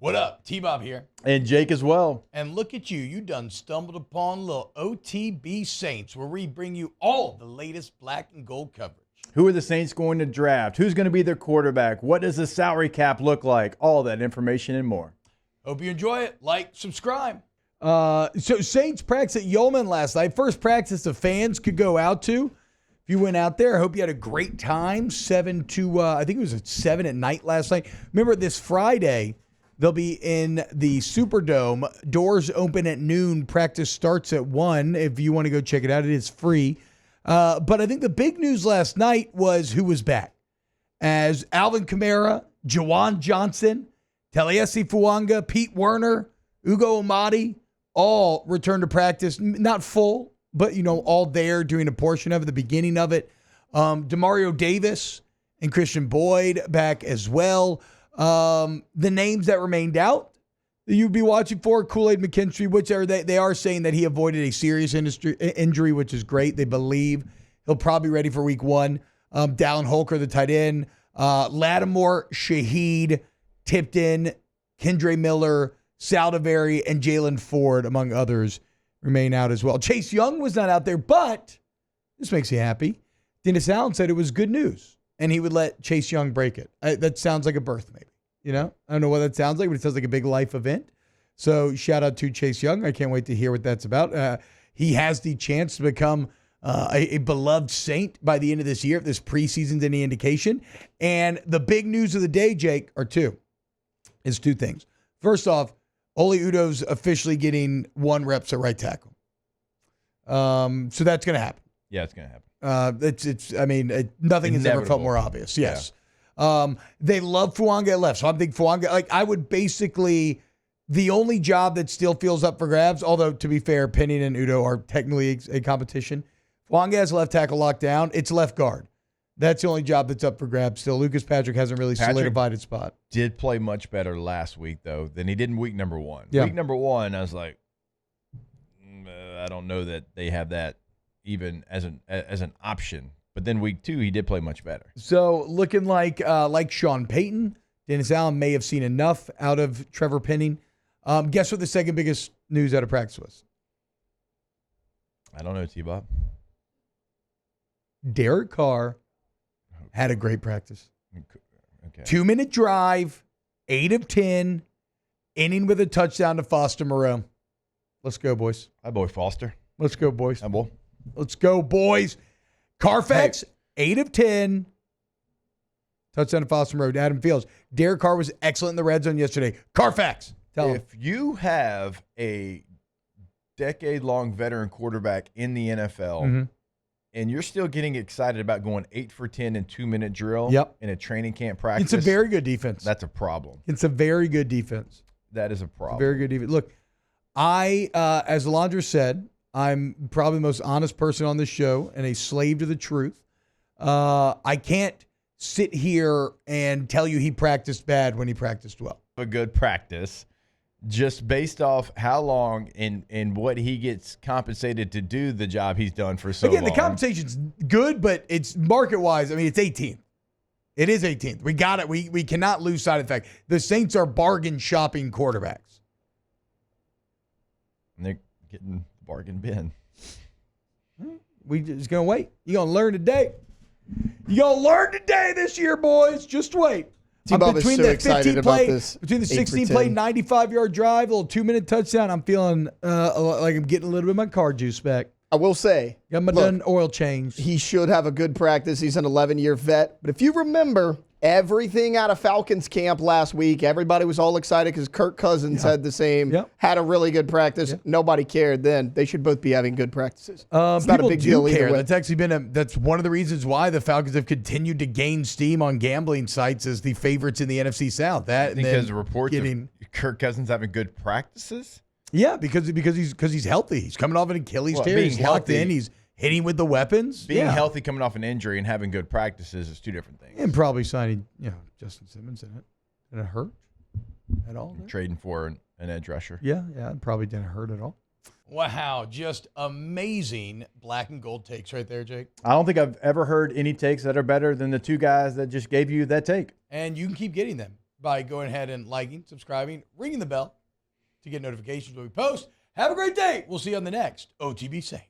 What up? T-Bob here. And Jake as well. And look at you. You done stumbled upon little OTB Saints, where we bring you all the latest black and gold coverage. Who are the Saints going to draft? Who's going to be their quarterback? What does the salary cap look like? All that information and more. Hope you enjoy it. Like, subscribe. So Saints practice at Yeoman last night. First practice the fans could go out to. If you went out there, I hope you had a great time. 7 to, I think it was at 7 at night last night. Remember this Friday, they'll be in the Superdome. Doors open at noon. Practice starts at 1. If you want to go check it out, it is free. But I think the big news last night was who was back. As Alvin Kamara, Juwan Johnson, Taliesin Fuanga, Pete Werner, Ugo Amadi, all returned to practice. Not full, but, all there doing a portion of it, the beginning of it. Demario Davis and Christian Boyd back as well. The names that remained out that you'd be watching for, Kool-Aid McKinstry, which they are saying that he avoided a serious injury, which is great. They believe he'll probably be ready for week 1. Dallin Holker, the tight end. Lattimore, Shaheed, Tipton, Kendre Miller, Saldivari, and Jalen Ford, among others, remain out as well. Chase Young was not out there, but this makes you happy. Dennis Allen said it was good news, and he would let Chase Young break it. That sounds like a birth, maybe. I don't know what that sounds like, but it sounds like a big life event. So shout out to Chase Young. I can't wait to hear what that's about. He has the chance to become a beloved Saint by the end of this year, if this preseason's any indication. And the big news of the day, Jake, is two things. First off, Oli Udo's officially getting 1 reps at right tackle. So that's going to happen. Yeah, it's going to happen. Nothing has ever felt more obvious. Yes. Yeah. They love Fuanga at left. So I'm thinking Fuanga, I would basically, the only job that still feels up for grabs, although to be fair, Penning and Udo are technically a competition. Fuanga has left tackle locked down. It's left guard. That's the only job that's up for grabs still. Lucas Patrick hasn't really solidified his spot. Did play much better last week, though, than he did in week number 1. Yeah. Week number 1, I was like, I don't know that they have that even as an option. But then week 2, he did play much better. So looking like Sean Payton, Dennis Allen may have seen enough out of Trevor Penning. Guess what the second biggest news out of practice was? I don't know, T-Bob. Derek Carr had a great practice. Okay. 2-minute drive, 8 of 10, inning with a touchdown to Foster Moreau. Let's go, boys. Hi, boy Foster. Let's go, boys. Hi, boy. Let's go, boys. Carfax, 8 of 10. Touchdown to Foster Moreau. Adam Fields. Derek Carr was excellent in the red zone yesterday. Carfax. Tell him. If you have a decade-long veteran quarterback in the NFL and you're still getting excited about going 8 for 10 in 2-minute drill in a training camp practice, it's a very good defense. That's a problem. It's a very good defense. That is a problem. Very good defense. Look, as Alondra said, I'm probably the most honest person on this show and a slave to the truth. I can't sit here and tell you he practiced bad when he practiced well. A good practice, just based off how long and what he gets compensated to do the job he's done for so long. Again, the compensation's good, but it's market-wise, it's 18th. It is 18th. We got it. We cannot lose sight of the fact the Saints are bargain shopping quarterbacks. And they're getting the bargain bin. We just going to wait. You're going to learn today. You're going to learn today this year, boys. Just wait. T-Bob is so excited about this. Between the 16-play, 95-yard drive, a little 2-minute touchdown, I'm feeling like I'm getting a little bit of my car juice back. I will say, got my done oil change. He should have a good practice. He's an 11-year vet. But if you remember everything out of Falcons camp last week, everybody was all excited because Kirk Cousins had the same, had a really good practice. Nobody cared then. They should both be having good practices. It's not a big deal either way. That's actually that's one of the reasons why the Falcons have continued to gain steam on gambling sites as the favorites in the NFC South. Because reports of Kirk Cousins having good practices? Yeah, because he's healthy. He's coming off an Achilles tear. He's locked in. He's hitting with the weapons. Being healthy coming off an injury and having good practices is two different things. And probably signing, Justin Simmons in it. Did it hurt at all? Trading for an edge rusher. Yeah, it probably didn't hurt at all. Wow, just amazing black and gold takes right there, Jake. I don't think I've ever heard any takes that are better than the two guys that just gave you that take. And you can keep getting them. by going ahead and liking, subscribing, ringing the bell to get notifications when we post. Have a great day. We'll see you on the next OTB Saints.